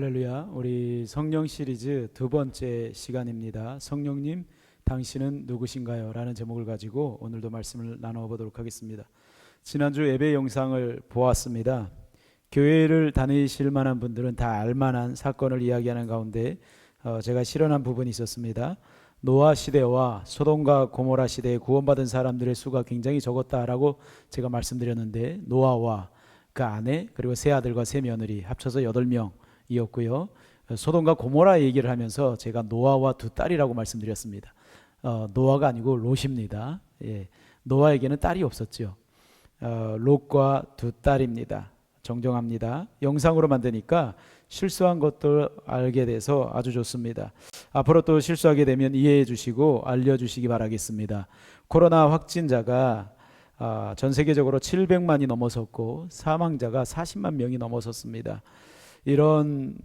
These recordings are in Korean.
할렐루야. 우리 성령 시리즈 두 번째 시간입니다. 성령님, 당신은 누구신가요? 라는 제목을 가지고 오늘도 말씀을 나눠보도록 하겠습니다. 지난주 예배 영상을 보았습니다. 교회를 다니실 만한 분들은 다 알만한 사건을 이야기하는 가운데 제가 실현한 부분이 있었습니다. 노아 시대와 소돔과 고모라 시대에 구원받은 사람들의 수가 굉장히 적었다라고 제가 말씀드렸는데, 노아와 그 아내 그리고 세 아들과 세 며느리 합쳐서 8명이었고요. 소돔과 고모라 얘기를 하면서 제가 노아와 두 딸이라고 말씀드렸습니다. 노아가 아니고 롯입니다. 노아에게는 딸이 없었죠. 롯과 두 딸입니다. 정정합니다. 영상으로 만드니까 실수한 것도 알게 돼서 아주 좋습니다. 앞으로 또 실수하게 되면 이해해 주시고 알려주시기 바라겠습니다. 코로나 확진자가 전 세계적으로 700만이 넘어섰고 사망자가 40만 명이 넘어섰습니다. 이런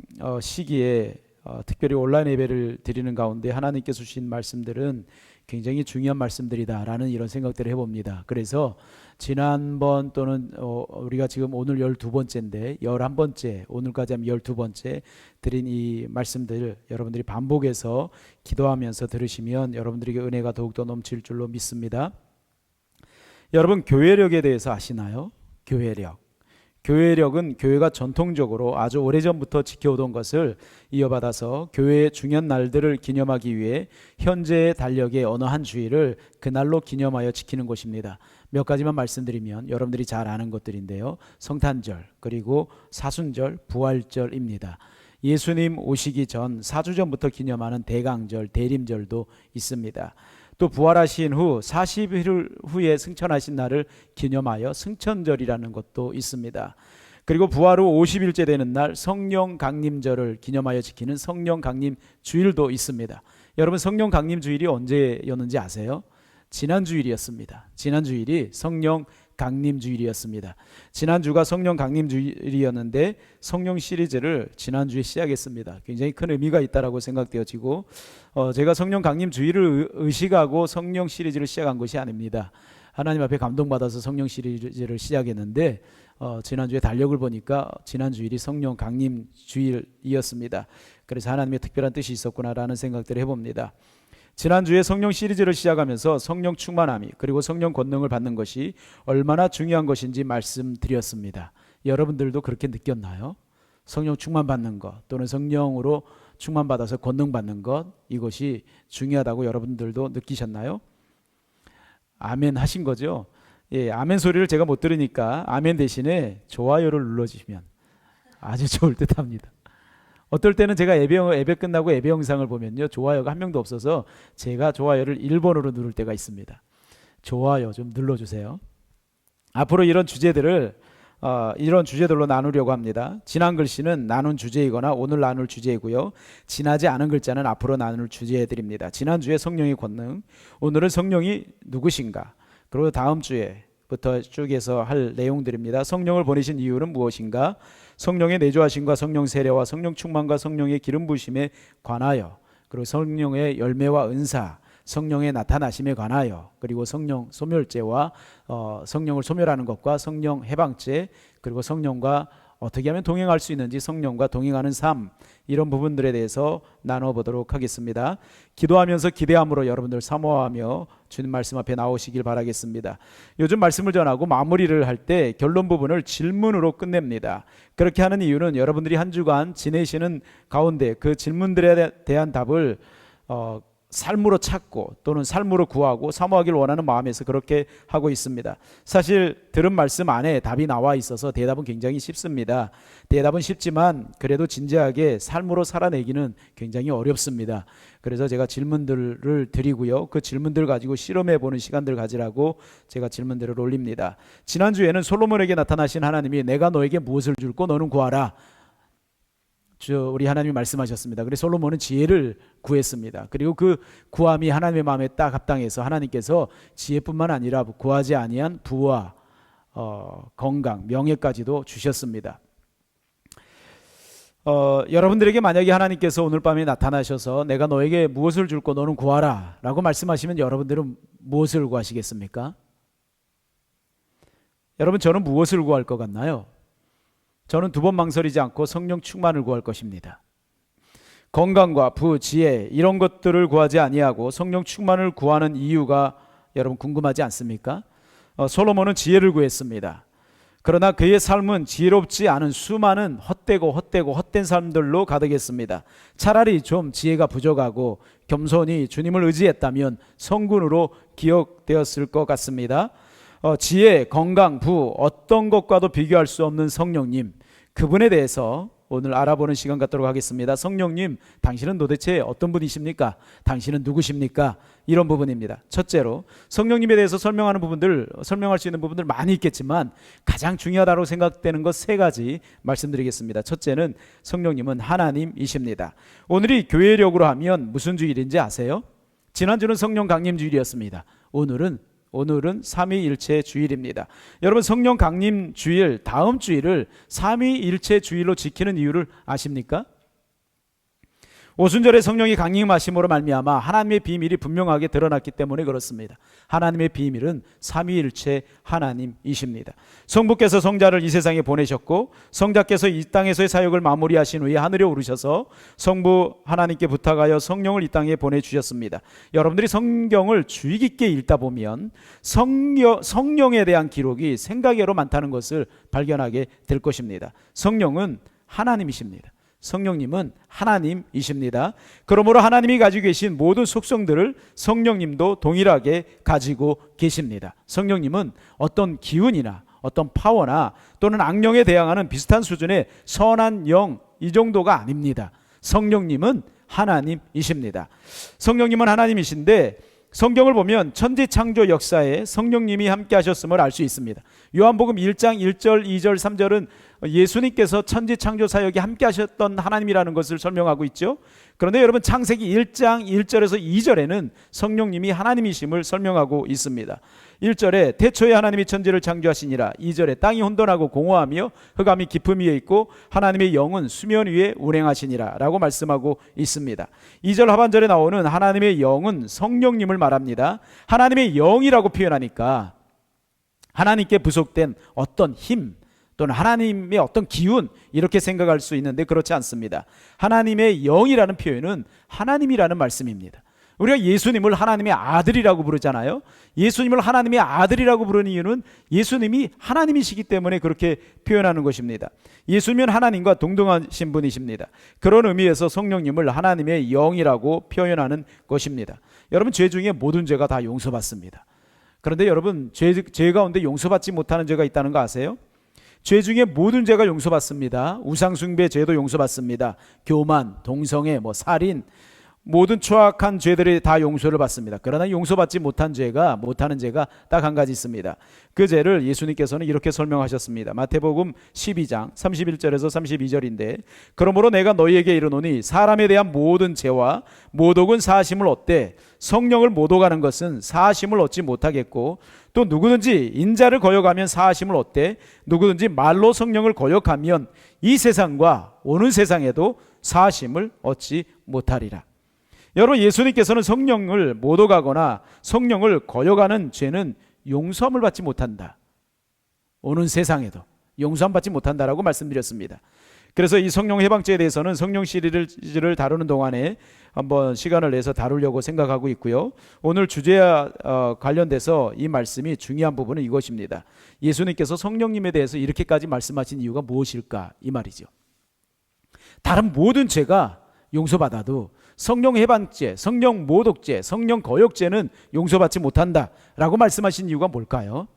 시기에 특별히 온라인 예배를 드리는 가운데 하나님께서 주신 말씀들은 굉장히 중요한 말씀들이다라는 이런 생각들을 해봅니다. 그래서 지난번 또는 우리가 지금 오늘 12번째인데 11번째, 오늘까지 하면 12번째 드린 이 말씀들 여러분들이 반복해서 기도하면서 들으시면 여러분들에게 은혜가 더욱더 넘칠 줄로 믿습니다. 여러분, 교회력에 대해서 아시나요? 교회력은 교회가 전통적으로 아주 오래전부터 지켜오던 것을 이어받아서 교회의 중요한 날들을 기념하기 위해 현재의 달력의 어느 한 주일을 그날로 기념하여 지키는 것입니다. 몇 가지만 말씀드리면 여러분들이 잘 아는 것들인데요. 성탄절, 그리고 사순절, 부활절입니다. 예수님 오시기 전 4주 전부터 기념하는 대강절, 대림절도 있습니다. 또 부활하신 후 40일 후에 승천하신 날을 기념하여 승천절이라는 것도 있습니다. 그리고 부활 후 50일째 되는 날 성령 강림절을 기념하여 지키는 성령 강림 주일도 있습니다. 여러분, 성령 강림 주일이 언제였는지 아세요? 지난 주일이었습니다. 지난 주일이 성령 강림 주일이었습니다. 지난주가 성령 강림 주일이었는데 성령 시리즈를 지난주에 시작했습니다. 굉장히 큰 의미가 있다라고 생각되어지고 제가 성령 강림 주일을 의식하고 성령 시리즈를 시작한 것이 아닙니다. 하나님 앞에 감동받아서 성령 시리즈를 시작했는데 지난주에 달력을 보니까 지난 주일이 성령 강림 주일이었습니다. 그래서 하나님의 특별한 뜻이 있었구나라는 생각들을 해봅니다. 지난주에 성령 시리즈를 시작하면서 성령 충만함이 그리고 성령 권능을 받는 것이 얼마나 중요한 것인지 말씀드렸습니다. 여러분들도 그렇게 느꼈나요? 성령 충만받는 것 또는 성령으로 충만받아서 권능 받는 것, 이것이 중요하다고 여러분들도 느끼셨나요? 아멘 하신 거죠? 아멘 소리를 제가 못 들으니까 아멘 대신에 좋아요를 눌러주시면 아주 좋을 듯 합니다. 어떨 때는 제가 예배 끝나고 예배 영상을 보면요, 좋아요가 한 명도 없어서 제가 좋아요를 1번으로 누를 때가 있습니다. 좋아요 좀 눌러주세요. 앞으로 이런 주제들로 나누려고 합니다. 지난 글씨는 나눈 주제이거나 오늘 나눌 주제이고요. 지나지 않은 글자는 앞으로 나눌 주제들입니다. 지난주에 성령의 권능, 오늘은 성령이 누구신가, 그리고 다음 주에부터 쭉 해서 할 내용들입니다. 성령을 보내신 이유는 무엇인가, 성령의 내주하심과 성령 세례와 성령 충만과 성령의 기름 부으심에 관하여, 그리고 성령의 열매와 은사, 성령의 나타나심에 관하여, 그리고 성령 소멸죄와 성령을 소멸하는 것과 성령 해방죄, 그리고 성령과 어떻게 하면 동행할 수 있는지, 성령과 동행하는 삶, 이런 부분들에 대해서 나눠보도록 하겠습니다. 기도하면서 기대함으로 여러분들 사모하며 주님 말씀 앞에 나오시길 바라겠습니다. 요즘 말씀을 전하고 마무리를 할 때 결론 부분을 질문으로 끝냅니다. 그렇게 하는 이유는 여러분들이 한 주간 지내시는 가운데 그 질문들에 대한 답을 삶으로 찾고 또는 삶으로 구하고 사모하길 원하는 마음에서 그렇게 하고 있습니다. 사실 들은 말씀 안에 답이 나와 있어서 대답은 굉장히 쉽습니다. 대답은 쉽지만 그래도 진지하게 삶으로 살아내기는 굉장히 어렵습니다. 그래서 제가 질문들을 드리고요, 그 질문들 가지고 실험해보는 시간들 가지라고 제가 질문들을 올립니다. 지난주에는 솔로몬에게 나타나신 하나님이 내가 너에게 무엇을 줄고 너는 구하라, 우리 하나님이 말씀하셨습니다. 그래서 솔로몬은 지혜를 구했습니다. 그리고 그 구함이 하나님의 마음에 딱 합당해서 하나님께서 지혜뿐만 아니라 구하지 아니한 부와 건강, 명예까지도 주셨습니다. 여러분들에게 만약에 하나님께서 오늘 밤에 나타나셔서 내가 너에게 무엇을 줄고 너는 구하라 라고 말씀하시면 여러분들은 무엇을 구하시겠습니까? 여러분, 저는 무엇을 구할 것 같나요? 저는 두 번 망설이지 않고 성령 충만을 구할 것입니다. 건강과 부, 지혜 이런 것들을 구하지 아니하고 성령 충만을 구하는 이유가 여러분 궁금하지 않습니까? 솔로몬은 지혜를 구했습니다. 그러나 그의 삶은 지혜롭지 않은 수많은 헛된 삶들로 가득했습니다. 차라리 좀 지혜가 부족하고 겸손히 주님을 의지했다면 성군으로 기억되었을 것 같습니다. 지혜, 건강, 부 어떤 것과도 비교할 수 없는 성령님, 그분에 대해서 오늘 알아보는 시간 갖도록 하겠습니다. 성령님, 당신은 도대체 어떤 분이십니까? 당신은 누구십니까? 이런 부분입니다. 첫째로 성령님에 대해서 설명할 수 있는 부분들 많이 있겠지만 가장 중요하다고 생각되는 것 세 가지 말씀드리겠습니다. 첫째는 성령님은 하나님이십니다. 오늘이 교회력으로 하면 무슨 주일인지 아세요? 지난주는 성령 강림 주일이었습니다. 오늘은 삼위일체 주일입니다. 여러분, 성령 강림 주일, 다음 주일을 삼위일체 주일로 지키는 이유를 아십니까? 오순절에 성령이 강림하심으로 말미암아 하나님의 비밀이 분명하게 드러났기 때문에 그렇습니다. 하나님의 비밀은 삼위일체 하나님이십니다. 성부께서 성자를 이 세상에 보내셨고 성자께서 이 땅에서의 사역을 마무리하신 후에 하늘에 오르셔서 성부 하나님께 부탁하여 성령을 이 땅에 보내주셨습니다. 여러분들이 성경을 주의 깊게 읽다 보면 성령에 대한 기록이 생각외로 많다는 것을 발견하게 될 것입니다. 성령은 하나님이십니다. 성령님은 하나님이십니다. 그러므로 하나님이 가지고 계신 모든 속성들을 성령님도 동일하게 가지고 계십니다. 성령님은 어떤 기운이나 어떤 파워나 또는 악령에 대항하는 비슷한 수준의 선한 영, 이 정도가 아닙니다. 성령님은 하나님이십니다. 성령님은 하나님이신데 성경을 보면 천지창조 역사에 성령님이 함께 하셨음을 알 수 있습니다. 요한복음 1장 1절 2절 3절은 예수님께서 천지창조 사역에 함께 하셨던 하나님이라는 것을 설명하고 있죠. 그런데 여러분, 창세기 1장 1절에서 2절에는 성령님이 하나님이심을 설명하고 있습니다. 1절에 태초에 하나님이 천지를 창조하시니라. 2절에 땅이 혼돈하고 공허하며 흑암이 깊음 위에 있고 하나님의 영은 수면 위에 운행하시니라 라고 말씀하고 있습니다. 2절 하반절에 나오는 하나님의 영은 성령님을 말합니다. 하나님의 영이라고 표현하니까 하나님께 부속된 어떤 힘 또는 하나님의 어떤 기운, 이렇게 생각할 수 있는데 그렇지 않습니다. 하나님의 영이라는 표현은 하나님이라는 말씀입니다. 우리가 예수님을 하나님의 아들이라고 부르잖아요. 예수님을 하나님의 아들이라고 부르는 이유는 예수님이 하나님이시기 때문에 그렇게 표현하는 것입니다. 예수님은 하나님과 동등하신 분이십니다. 그런 의미에서 성령님을 하나님의 영이라고 표현하는 것입니다. 여러분, 죄 중에 모든 죄가 다 용서받습니다. 그런데 여러분, 죄 가운데 용서받지 못하는 죄가 있다는 거 아세요? 죄 중에 모든 죄가 용서받습니다. 우상숭배 죄도 용서받습니다. 교만, 동성애, 살인, 모든 추악한 죄들이 다 용서를 받습니다. 그러나 용서받지 못하는 죄가 딱 한 가지 있습니다. 그 죄를 예수님께서는 이렇게 설명하셨습니다. 마태복음 12장 31절에서 32절인데, 그러므로 내가 너희에게 이르노니 사람에 대한 모든 죄와 모독은 사하심을 얻되 성령을 모독하는 것은 사하심을 얻지 못하겠고, 또 누구든지 인자를 거역하면 사하심을 얻되 누구든지 말로 성령을 거역하면 이 세상과 오는 세상에도 사하심을 얻지 못하리라. 여러분, 예수님께서는 성령을 모독하거나 성령을 거역하는 죄는 용서함을 받지 못한다. 오는 세상에도 용서함 받지 못한다라고 말씀드렸습니다. 그래서 이 성령 해방죄에 대해서는 성령 시리즈를 다루는 동안에 한번 시간을 내서 다루려고 생각하고 있고요. 오늘 주제와 관련돼서 이 말씀이 중요한 부분은 이것입니다. 예수님께서 성령님에 대해서 이렇게까지 말씀하신 이유가 무엇일까, 이 말이죠. 다른 모든 죄가 용서받아도 성령 해방죄, 성령 모독죄, 성령 거역죄는 용서받지 못한다라고 말씀하신 이유가 뭘까요?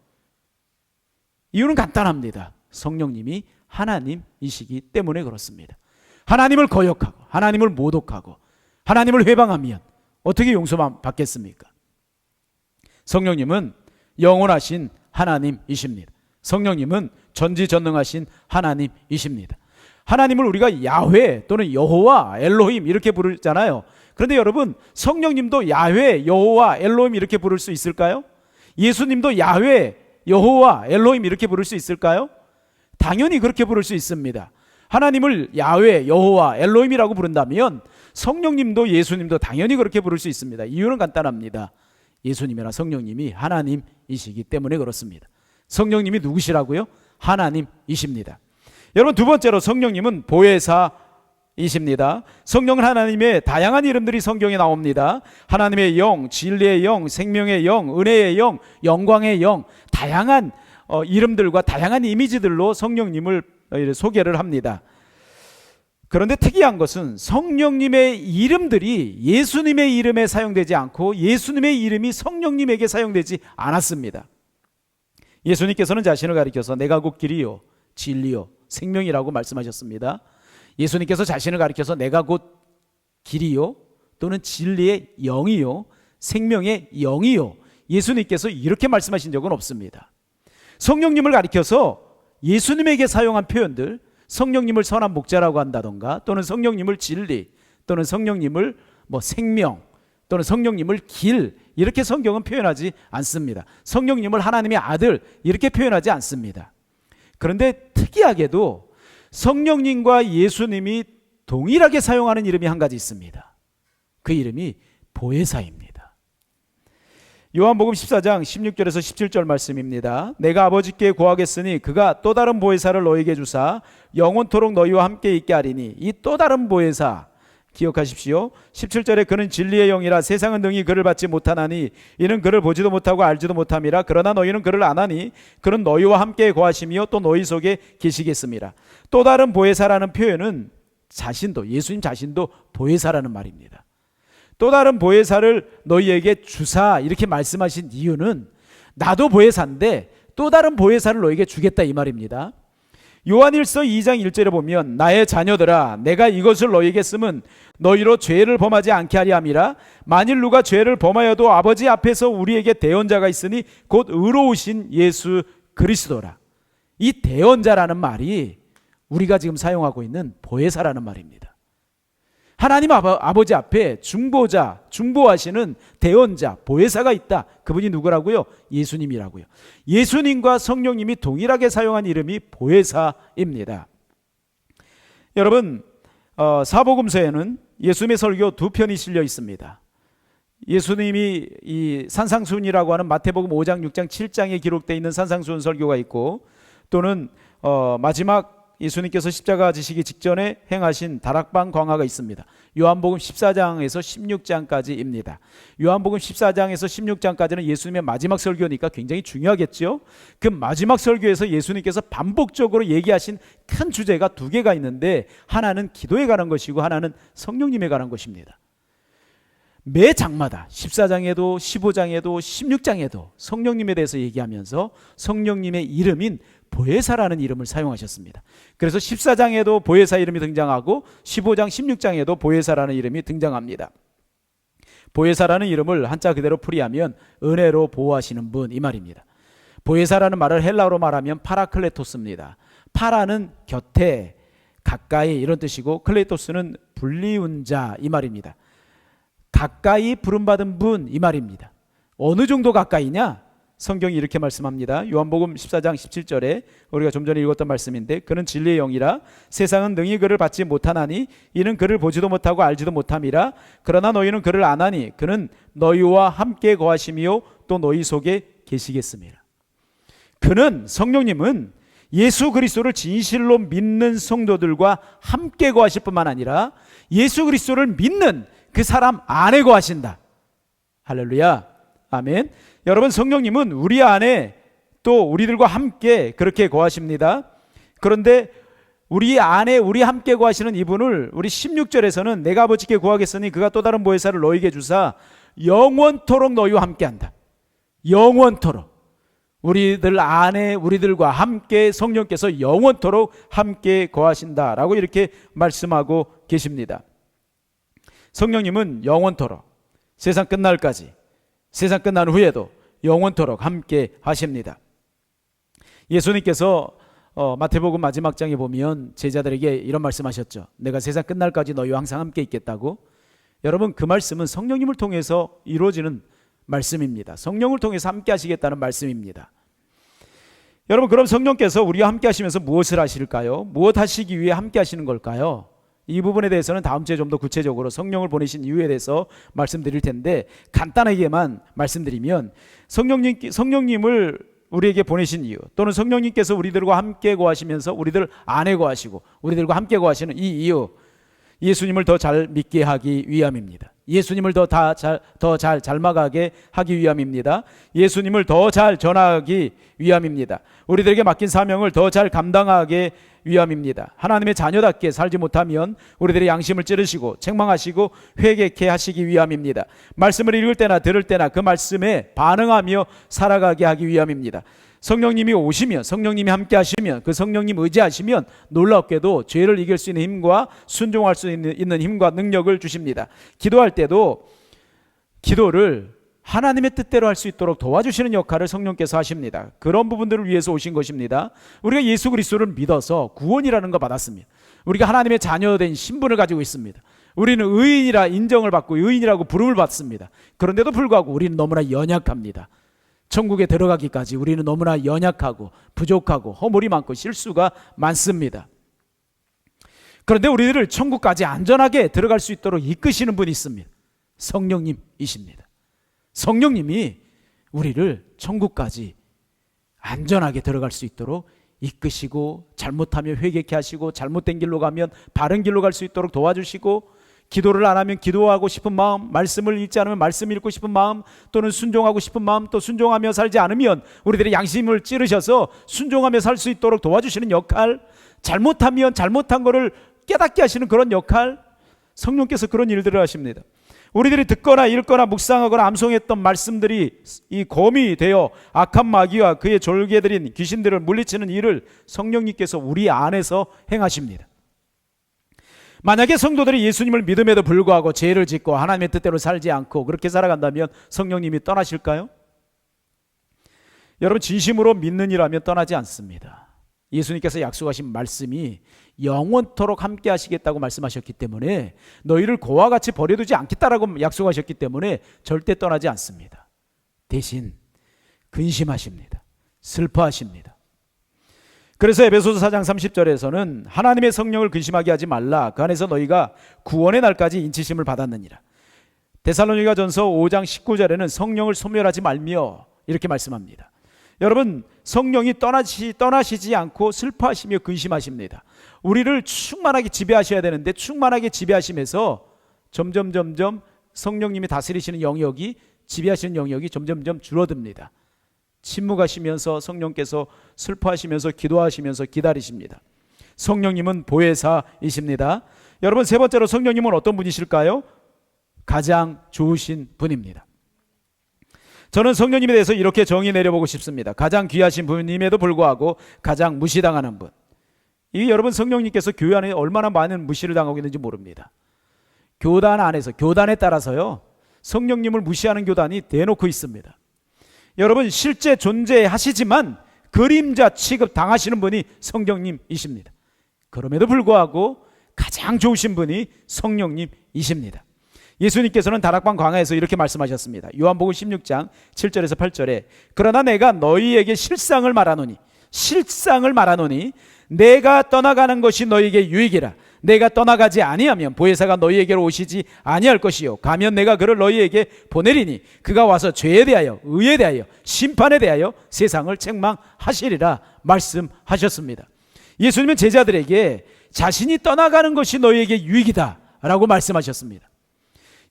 이유는 간단합니다. 성령님이 하나님이시기 때문에 그렇습니다. 하나님을 거역하고 하나님을 모독하고 하나님을 회방하면 어떻게 용서받겠습니까? 성령님은 영원하신 하나님이십니다. 성령님은 전지전능하신 하나님이십니다. 하나님을 우리가 야훼 또는 여호와, 엘로힘 이렇게 부르잖아요. 그런데 여러분, 성령님도 야훼, 여호와, 엘로힘 이렇게 부를 수 있을까요? 예수님도 야훼, 여호와, 엘로힘 이렇게 부를 수 있을까요? 당연히 그렇게 부를 수 있습니다. 하나님을 야훼, 여호와, 엘로힘이라고 부른다면 성령님도 예수님도 당연히 그렇게 부를 수 있습니다. 이유는 간단합니다. 예수님이나 성령님이 하나님이시기 때문에 그렇습니다. 성령님이 누구시라고요? 하나님이십니다. 여러분, 두 번째로 성령님은 보혜사이십니다. 성령은 하나님의 다양한 이름들이 성경에 나옵니다. 하나님의 영, 진리의 영, 생명의 영, 은혜의 영, 영광의 영, 다양한 이름들과 다양한 이미지들로 성령님을 소개를 합니다. 그런데 특이한 것은 성령님의 이름들이 예수님의 이름에 사용되지 않고 예수님의 이름이 성령님에게 사용되지 않았습니다. 예수님께서는 자신을 가리켜서 내가 곧 길이요 진리요 생명이라고 말씀하셨습니다. 예수님께서 자신을 가리켜서 내가 곧 길이요 또는 진리의 영이요 생명의 영이요, 예수님께서 이렇게 말씀하신 적은 없습니다. 성령님을 가리켜서 예수님에게 사용한 표현들, 성령님을 선한 목자라고 한다던가, 또는 성령님을 진리, 또는 성령님을 생명, 또는 성령님을 길, 이렇게 성경은 표현하지 않습니다. 성령님을 하나님의 아들, 이렇게 표현하지 않습니다. 그런데 특이하게도 성령님과 예수님이 동일하게 사용하는 이름이 한 가지 있습니다. 그 이름이 보혜사입니다. 요한복음 14장 16절에서 17절 말씀입니다. 내가 아버지께 구하겠으니 그가 또 다른 보혜사를 너에게 주사 영원토록 너희와 함께 있게 하리니, 이 또 다른 보혜사 기억하십시오. 17절에 그는 진리의 영이라 세상은 능히 그를 받지 못하나니 이는 그를 보지도 못하고 알지도 못함이라. 그러나 너희는 그를 아나니 그는 너희와 함께 거하시며 또 너희 속에 계시겠습니다. 또 다른 보혜사라는 표현은 예수님 자신도 보혜사라는 말입니다. 또 다른 보혜사를 너희에게 주사, 이렇게 말씀하신 이유는 나도 보혜사인데 또 다른 보혜사를 너희에게 주겠다, 이 말입니다. 요한일서 2장 1절에 보면 나의 자녀들아 내가 이것을 너희에게 쓰면 너희로 죄를 범하지 않게 하리 함이라. 만일 누가 죄를 범하여도 아버지 앞에서 우리에게 대언자가 있으니 곧 의로우신 예수 그리스도라. 이 대언자라는 말이 우리가 지금 사용하고 있는 보혜사라는 말입니다. 하나님 아버지 앞에 중보하시는 대언자, 보혜사가 있다. 그분이 누구라고요? 예수님이라고요. 예수님과 성령님이 동일하게 사용한 이름이 보혜사입니다. 여러분, 사복음서에는 예수님의 설교 두 편이 실려 있습니다. 예수님이 이 산상수훈이라고 하는 마태복음 5장, 6장, 7장에 기록되어 있는 산상수훈 설교가 있고, 또는 마지막 예수님께서 십자가 지시기 직전에 행하신 다락방 광화가 있습니다. 요한복음 14장에서 16장까지입니다. 요한복음 14장에서 16장까지는 예수님의 마지막 설교니까 굉장히 중요하겠죠. 그 마지막 설교에서 예수님께서 반복적으로 얘기하신 큰 주제가 두 개가 있는데, 하나는 기도에 관한 것이고 하나는 성령님에 관한 것입니다. 매 장마다 14장에도 15장에도 16장에도 성령님에 대해서 얘기하면서 성령님의 이름인 보혜사라는 이름을 사용하셨습니다. 그래서 14장에도 보혜사 이름이 등장하고 15장 16장에도 보혜사라는 이름이 등장합니다. 보혜사라는 이름을 한자 그대로 풀이하면 은혜로 보호하시는 분, 이 말입니다. 보혜사라는 말을 헬라어로 말하면 파라클레토스입니다. 파라는 곁에, 가까이, 이런 뜻이고 클레토스는 불리운 자, 이 말입니다. 가까이 부름받은 분, 이 말입니다. 어느 정도 가까이냐? 성경이 이렇게 말씀합니다. 요한복음 14장 17절에 우리가 좀 전에 읽었던 말씀인데, 그는 진리의 영이라 세상은 능히 그를 받지 못하나니 이는 그를 보지도 못하고 알지도 못함이라. 그러나 너희는 그를 아나니 그는 너희와 함께 거하시며 또 너희 속에 계시겠습니다. 그는, 성령님은 예수 그리스도를 진실로 믿는 성도들과 함께 거하실 뿐만 아니라 예수 그리스도를 믿는 그 사람 안에 거하신다. 할렐루야, 아멘. 여러분, 성령님은 우리 안에 또 우리들과 함께 그렇게 거하십니다. 그런데 우리 안에 우리 함께 거하시는 이분을 우리 16절에서는 내가 아버지께 구하겠으니 그가 또 다른 보혜사를 너희에게 주사 영원토록 너희와 함께한다. 영원토록 우리들 안에 우리들과 함께 성령께서 영원토록 함께 거하신다라고 이렇게 말씀하고 계십니다. 성령님은 영원토록, 세상 끝날까지, 세상 끝난 후에도 영원토록 함께 하십니다. 예수님께서 마태복음 마지막 장에 보면 제자들에게 이런 말씀하셨죠. 내가 세상 끝날까지 너희와 항상 함께 있겠다고. 여러분, 그 말씀은 성령님을 통해서 이루어지는 말씀입니다. 성령을 통해서 함께 하시겠다는 말씀입니다. 여러분, 그럼 성령께서 우리와 함께 하시면서 무엇을 하실까요? 무엇 하시기 위해 함께 하시는 걸까요? 이 부분에 대해서는 다음 주에 좀 더 구체적으로 성령을 보내신 이유에 대해서 말씀드릴 텐데, 간단하게만 말씀드리면 성령님을 우리에게 보내신 이유, 또는 성령님께서 우리들과 함께 거하시면서 우리들 안에 거하시고 우리들과 함께 거하시는 이 이유, 예수님을 더 잘 믿게 하기 위함입니다. 예수님을 더 잘 닮아가게 하기 위함입니다. 예수님을 더 잘 전하기 위함입니다. 우리들에게 맡긴 사명을 더 잘 감당하게 위함입니다. 하나님의 자녀답게 살지 못하면 우리들의 양심을 찌르시고 책망하시고 회개케 하시기 위함입니다. 말씀을 읽을 때나 들을 때나 그 말씀에 반응하며 살아가게 하기 위함입니다. 성령님이 오시면, 성령님이 함께 하시면, 그 성령님 의지하시면 놀랍게도 죄를 이길 수 있는 힘과 순종할 수 있는 힘과 능력을 주십니다. 기도할 때도 기도를 하나님의 뜻대로 할 수 있도록 도와주시는 역할을 성령께서 하십니다. 그런 부분들을 위해서 오신 것입니다. 우리가 예수 그리스도를 믿어서 구원이라는 거 받았습니다. 우리가 하나님의 자녀된 신분을 가지고 있습니다. 우리는 의인이라 인정을 받고 의인이라고 부름을 받습니다. 그런데도 불구하고 우리는 너무나 연약합니다. 천국에 들어가기까지 우리는 너무나 연약하고 부족하고 허물이 많고 실수가 많습니다. 그런데 우리들을 천국까지 안전하게 들어갈 수 있도록 이끄시는 분이 있습니다. 성령님이십니다. 성령님이 우리를 천국까지 안전하게 들어갈 수 있도록 이끄시고, 잘못하면 회개케 하시고, 잘못된 길로 가면 바른 길로 갈 수 있도록 도와주시고, 기도를 안 하면 기도하고 싶은 마음, 말씀을 읽지 않으면 말씀 읽고 싶은 마음, 또는 순종하고 싶은 마음, 또 순종하며 살지 않으면 우리들의 양심을 찌르셔서 순종하며 살 수 있도록 도와주시는 역할, 잘못하면 잘못한 것을 깨닫게 하시는 그런 역할, 성령께서 그런 일들을 하십니다. 우리들이 듣거나 읽거나 묵상하거나 암송했던 말씀들이 이 검이 되어 악한 마귀와 그의 졸개들인 귀신들을 물리치는 일을 성령님께서 우리 안에서 행하십니다. 만약에 성도들이 예수님을 믿음에도 불구하고 죄를 짓고 하나님의 뜻대로 살지 않고 그렇게 살아간다면 성령님이 떠나실까요? 여러분, 진심으로 믿는 이라면 떠나지 않습니다. 예수님께서 약속하신 말씀이 영원토록 함께 하시겠다고 말씀하셨기 때문에, 너희를 고와 같이 버려두지 않겠다라고 약속하셨기 때문에 절대 떠나지 않습니다. 대신 근심하십니다. 슬퍼하십니다. 그래서 에베소서 4장 30절에서는 하나님의 성령을 근심하게 하지 말라, 그 안에서 너희가 구원의 날까지 인치심을 받았느니라. 데살로니가전서 5장 19절에는 성령을 소멸하지 말며 이렇게 말씀합니다. 여러분, 성령이 떠나시지 않고 슬퍼하시며 근심하십니다. 우리를 충만하게 지배하셔야 되는데, 충만하게 지배하시면서 점점 성령님이 다스리시는 영역이, 지배하시는 영역이 점점 줄어듭니다. 침묵하시면서 성령께서 슬퍼하시면서 기도하시면서 기다리십니다. 성령님은 보혜사이십니다. 여러분, 세 번째로 성령님은 어떤 분이실까요? 가장 좋으신 분입니다. 저는 성령님에 대해서 이렇게 정의 내려보고 싶습니다. 가장 귀하신 분임에도 불구하고 가장 무시당하는 분. 이 여러분, 성령님께서 교회 안에 얼마나 많은 무시를 당하고 있는지 모릅니다. 교단 안에서, 교단에 따라서요, 성령님을 무시하는 교단이 대놓고 있습니다. 여러분, 실제 존재하시지만 그림자 취급 당하시는 분이 성령님이십니다. 그럼에도 불구하고 가장 좋으신 분이 성령님이십니다. 예수님께서는 다락방 광야에서 이렇게 말씀하셨습니다. 요한복음 16장 7절에서 8절에 그러나 내가 너희에게 실상을 말하노니 내가 떠나가는 것이 너희에게 유익이라. 내가 떠나가지 아니하면 보혜사가 너희에게로 오시지 아니할 것이요 가면 내가 그를 너희에게 보내리니 그가 와서 죄에 대하여 의에 대하여 심판에 대하여 세상을 책망하시리라 말씀하셨습니다. 예수님은 제자들에게 자신이 떠나가는 것이 너희에게 유익이다 라고 말씀하셨습니다.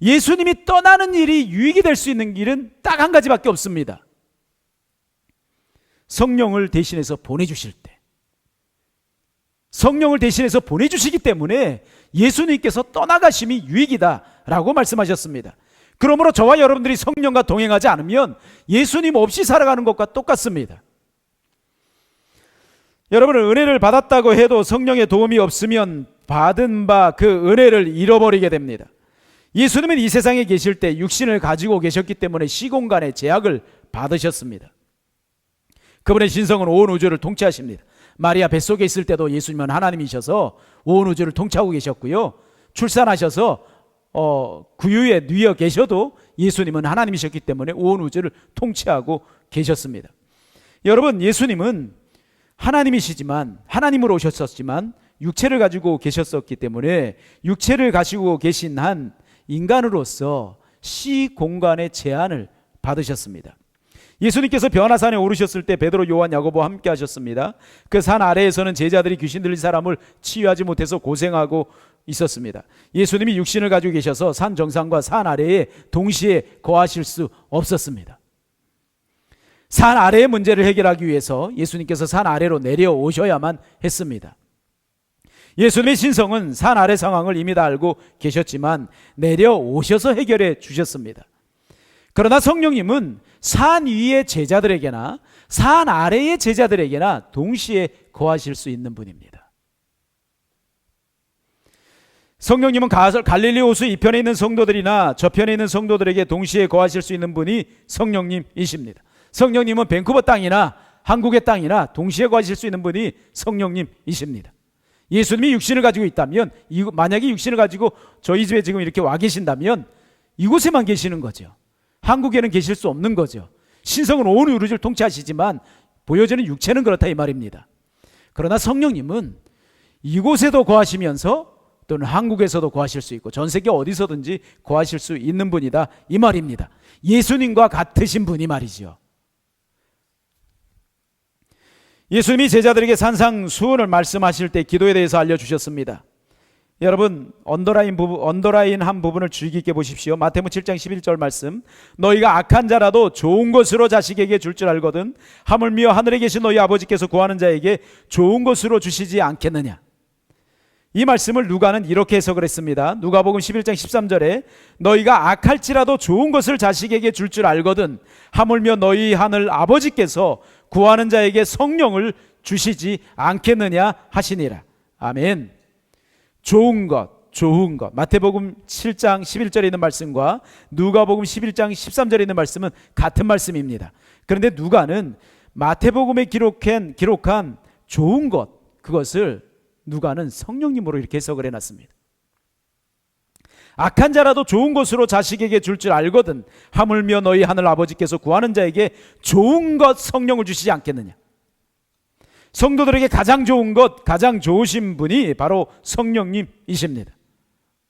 예수님이 떠나는 일이 유익이 될 수 있는 길은 딱 한 가지밖에 없습니다. 성령을 대신해서 보내주실 때, 성령을 대신해서 보내주시기 때문에 예수님께서 떠나가심이 유익이다 라고 말씀하셨습니다. 그러므로 저와 여러분들이 성령과 동행하지 않으면 예수님 없이 살아가는 것과 똑같습니다. 여러분은 은혜를 받았다고 해도 성령의 도움이 없으면 받은 바 그 은혜를 잃어버리게 됩니다. 예수님은 이 세상에 계실 때 육신을 가지고 계셨기 때문에 시공간의 제약을 받으셨습니다. 그분의 신성은 온 우주를 통치하십니다. 마리아 뱃속에 있을 때도 예수님은 하나님이셔서 온 우주를 통치하고 계셨고요, 출산하셔서 구유에 누워 계셔도 예수님은 하나님이셨기 때문에 온 우주를 통치하고 계셨습니다. 여러분, 예수님은 하나님이시지만, 하나님으로 오셨었지만 육체를 가지고 계셨었기 때문에 육체를 가지고 계신 한 인간으로서 시공간의 제한을 받으셨습니다. 예수님께서 변화산에 오르셨을 때 베드로, 요한, 야고보와 함께 하셨습니다. 그 산 아래에서는 제자들이 귀신 들린 사람을 치유하지 못해서 고생하고 있었습니다. 예수님이 육신을 가지고 계셔서 산 정상과 산 아래에 동시에 거하실 수 없었습니다. 산 아래의 문제를 해결하기 위해서 예수님께서 산 아래로 내려오셔야만 했습니다. 예수님의 신성은 산 아래 상황을 이미 다 알고 계셨지만 내려오셔서 해결해 주셨습니다. 그러나 성령님은 산 위의 제자들에게나 산 아래의 제자들에게나 동시에 거하실 수 있는 분입니다. 성령님은 갈릴리 호수 이편에 있는 성도들이나 저편에 있는 성도들에게 동시에 거하실 수 있는 분이 성령님이십니다. 성령님은 밴쿠버 땅이나 한국의 땅이나 동시에 거하실 수 있는 분이 성령님이십니다. 예수님이 육신을 가지고 있다면, 만약에 육신을 가지고 저희 집에 지금 이렇게 와 계신다면 이곳에만 계시는 거죠. 한국에는 계실 수 없는 거죠. 신성은 온 우주를 통치하시지만 보여지는 육체는 그렇다 이 말입니다. 그러나 성령님은 이곳에도 거하시면서 또는 한국에서도 거하실 수 있고 전 세계 어디서든지 거하실 수 있는 분이다 이 말입니다. 예수님과 같으신 분이 말이죠. 예수님이 제자들에게 산상수훈을 말씀하실 때 기도에 대해서 알려주셨습니다. 여러분 언더라인 한 부분을 주의 깊게 보십시오. 마태복음 7장 11절 말씀, 너희가 악한 자라도 좋은 것으로 자식에게 줄 줄 알거든 하물며 하늘에 계신 너희 아버지께서 구하는 자에게 좋은 것으로 주시지 않겠느냐. 이 말씀을 누가는 이렇게 해석을 했습니다. 누가복음 11장 13절에 너희가 악할지라도 좋은 것을 자식에게 줄 줄 알거든 하물며 너희 하늘 아버지께서 구하는 자에게 성령을 주시지 않겠느냐 하시니라. 아멘. 좋은 것. 마태복음 7장 11절에 있는 말씀과 누가복음 11장 13절에 있는 말씀은 같은 말씀입니다. 그런데 누가는 마태복음에 기록한 좋은 것, 그것을 누가는 성령님으로 이렇게 해석을 해놨습니다. 악한 자라도 좋은 것으로 자식에게 줄 줄 알거든 하물며 너희 하늘 아버지께서 구하는 자에게 좋은 것 성령을 주시지 않겠느냐. 성도들에게 가장 좋은 것, 가장 좋으신 분이 바로 성령님이십니다.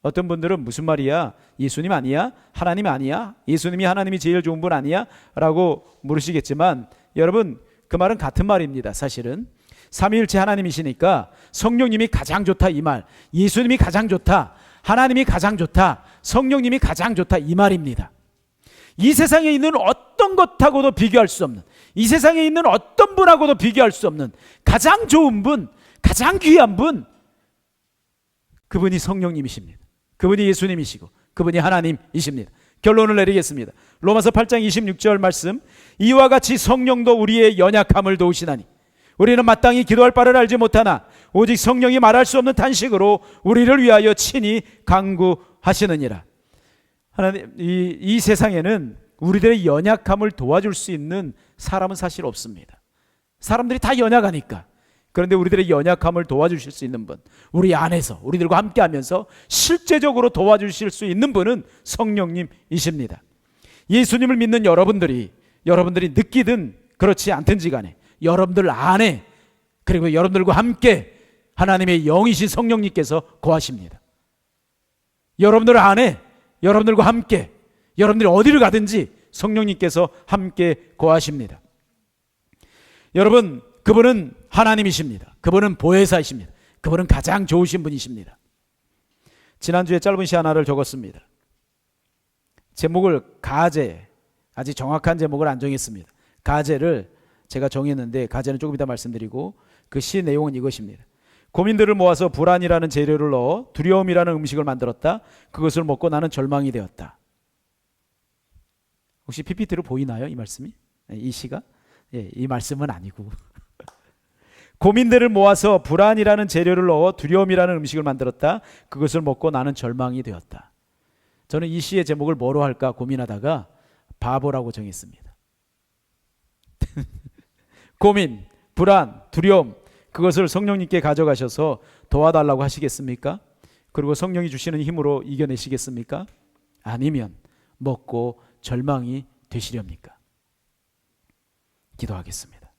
어떤 분들은 무슨 말이야? 예수님 아니야? 하나님 아니야? 예수님이 하나님이 제일 좋은 분 아니야? 라고 물으시겠지만 여러분 그 말은 같은 말입니다. 사실은 삼위일체 하나님이시니까 성령님이 가장 좋다 이 말, 예수님이 가장 좋다, 하나님이 가장 좋다, 성령님이 가장 좋다 이 말입니다. 이 세상에 있는 어떤 것하고도 비교할 수 없는, 이 세상에 있는 어떤 분하고도 비교할 수 없는 가장 좋은 분, 가장 귀한 분, 그분이 성령님이십니다. 그분이 예수님이시고 그분이 하나님이십니다. 결론을 내리겠습니다. 로마서 8장 26절 말씀, 이와 같이 성령도 우리의 연약함을 도우시나니 우리는 마땅히 기도할 바를 알지 못하나 오직 성령이 말할 수 없는 탄식으로 우리를 위하여 친히 간구하시느니라. 하나님, 이 세상에는 우리들의 연약함을 도와줄 수 있는 사람은 사실 없습니다. 사람들이 다 연약하니까. 그런데 우리들의 연약함을 도와주실 수 있는 분, 우리 안에서 우리들과 함께 하면서 실제적으로 도와주실 수 있는 분은 성령님이십니다. 예수님을 믿는 여러분들이 느끼든 그렇지 않든지 간에 여러분들 안에, 그리고 여러분들과 함께 하나님의 영이신 성령님께서 거하십니다. 여러분들 안에, 여러분들과 함께, 여러분들이 어디를 가든지 성령님께서 함께 거하십니다. 여러분, 그분은 하나님이십니다. 그분은 보혜사이십니다. 그분은 가장 좋으신 분이십니다. 지난주에 짧은 시 하나를 적었습니다. 제목을 가제, 아직 정확한 제목을 안 정했습니다. 가제를 제가 정했는데 가제는 조금 이따 말씀드리고, 그 시 내용은 이것입니다. 고민들을 모아서 불안이라는 재료를 넣어 두려움이라는 음식을 만들었다. 그것을 먹고 나는 절망이 되었다. 혹시 PPT로 보이나요? 이 말씀이? 이 시가? 예, 이 말씀은 아니고 고민들을 모아서 불안이라는 재료를 넣어 두려움이라는 음식을 만들었다. 그것을 먹고 나는 절망이 되었다. 저는 이 시의 제목을 뭐로 할까 고민하다가 바보라고 정했습니다. 고민, 불안, 두려움, 그것을 성령님께 가져가셔서 도와달라고 하시겠습니까? 그리고 성령이 주시는 힘으로 이겨내시겠습니까? 아니면 먹고 절망이 되시렵니까? 기도하겠습니다.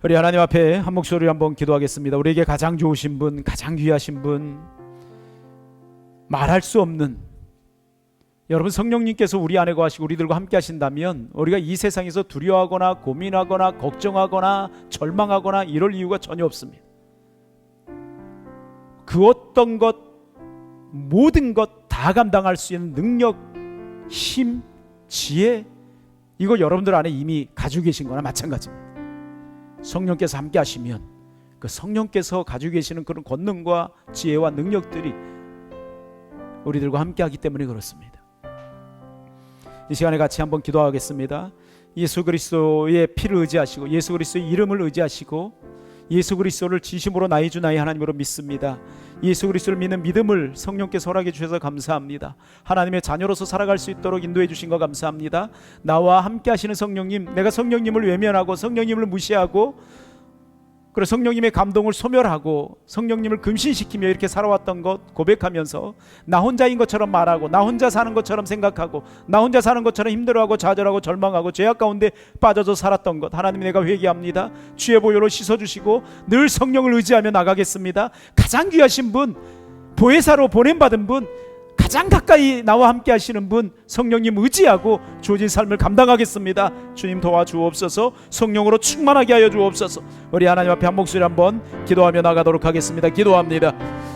우리 하나님 앞에 한 목소리로 한번 기도하겠습니다. 우리에게 가장 좋으신 분, 가장 귀하신 분, 말할 수 없는, 여러분, 성령님께서 우리 안에 거하시고 우리들과 함께 하신다면 우리가 이 세상에서 두려워하거나 고민하거나 걱정하거나 절망하거나 이럴 이유가 전혀 없습니다. 그 어떤 것, 모든 것 다 감당할 수 있는 능력, 힘, 지혜, 이거 여러분들 안에 이미 가지고 계신 거나 마찬가지입니다. 성령께서 함께 하시면 그 성령께서 가지고 계시는 그런 권능과 지혜와 능력들이 우리들과 함께 하기 때문에 그렇습니다. 이 시간에 같이 한번 기도하겠습니다. 예수 그리스도의 피를 의지하시고 예수 그리스도의 이름을 의지하시고 예수 그리스도를 진심으로 나의 주 나의 하나님으로 믿습니다. 예수 그리스도를 믿는 믿음을 성령께서 허락해 주셔서 감사합니다. 하나님의 자녀로서 살아갈 수 있도록 인도해 주신 거 감사합니다. 나와 함께 하시는 성령님, 내가 성령님을 외면하고 성령님을 무시하고 그리고 성령님의 감동을 소멸하고 성령님을 금신시키며 이렇게 살아왔던 것 고백하면서 나 혼자인 것처럼 말하고 나 혼자 사는 것처럼 생각하고 나 혼자 사는 것처럼 힘들어하고 좌절하고 절망하고 죄악 가운데 빠져서 살았던 것, 하나님 내가 회개합니다. 주의 보혈로 씻어주시고 늘 성령을 의지하며 나가겠습니다. 가장 귀하신 분, 보혜사로 보냄받은 분, 가장 가까이 나와 함께 하시는 분, 성령님 의지하고 주어진 삶을 감당하겠습니다. 주님 도와주옵소서. 성령으로 충만하게 하여 주옵소서. 우리 하나님 앞에 한 목소리 한번 기도하며 나가도록 하겠습니다. 기도합니다.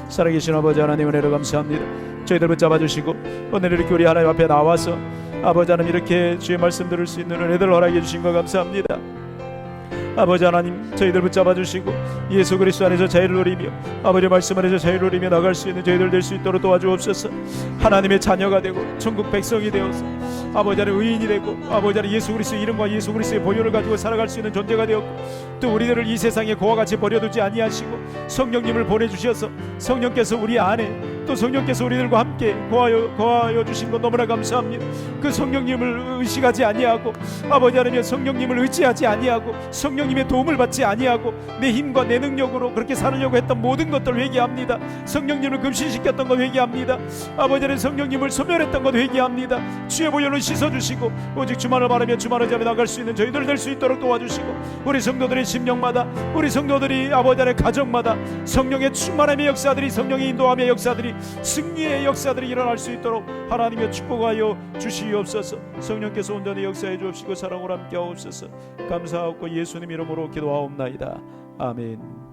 살아계신 아버지 하나님, 은혜를 감사합니다. 저희들 붙잡아 주시고 오늘 이렇게 우리 하나님 앞에 나와서 아버지 하나님 이렇게 주의 말씀 들을 수 있는 은혜들 허락해 주신 거 감사합니다. 아버지 하나님, 저희들 붙잡아 주시고 예수 그리스도 안에서 자유를 누리며 아버지 말씀 안에서 자유를 누리며 나갈 수 있는 저희들 될 수 있도록 도와주옵소서. 하나님의 자녀가 되고 천국 백성이 되어서 아버지 하나님 의인이 되고 아버지 하나님 예수 그리스도의 이름과 예수 그리스도의 보혈을 가지고 살아갈 수 있는 존재가 되었고 또 우리들을 이 세상에 그와 같이 버려두지 아니하시고 성령님을 보내주셔서 성령께서 우리 안에 또 성령께서 우리들과 함께 거하여 주신 것 너무나 감사합니다. 그 성령님을 의식하지 아니하고 아버지 하나님 성령님을 의지하지 아니하고 성령님의 도움을 받지 아니하고 내 힘과 내 능력으로 그렇게 살으려고 했던 모든 것들 회개합니다. 성령님을 금신시켰던 것 회개합니다. 아버지 하나님 성령님을 소멸했던 것 회개합니다. 주의 보혈로 씻어주시고 오직 주만을 바라며 주만을 잡아 나갈 수 있는 저희들 될 수 있도록 도와주시고 우리 성도들의 심령마다 우리 성도들이 아버지 하나님 가정마다 성령의 충만함의 역사들이 성령의 인도함의 역사들이 승리의 역사들이 일어날 수 있도록 하나님의 축복하여 주시옵소서. 성령께서 온전히 역사해 주옵시고 사랑으로 함께 하옵소서. 감사하고 예수님 이름으로 기도하옵나이다. 아멘.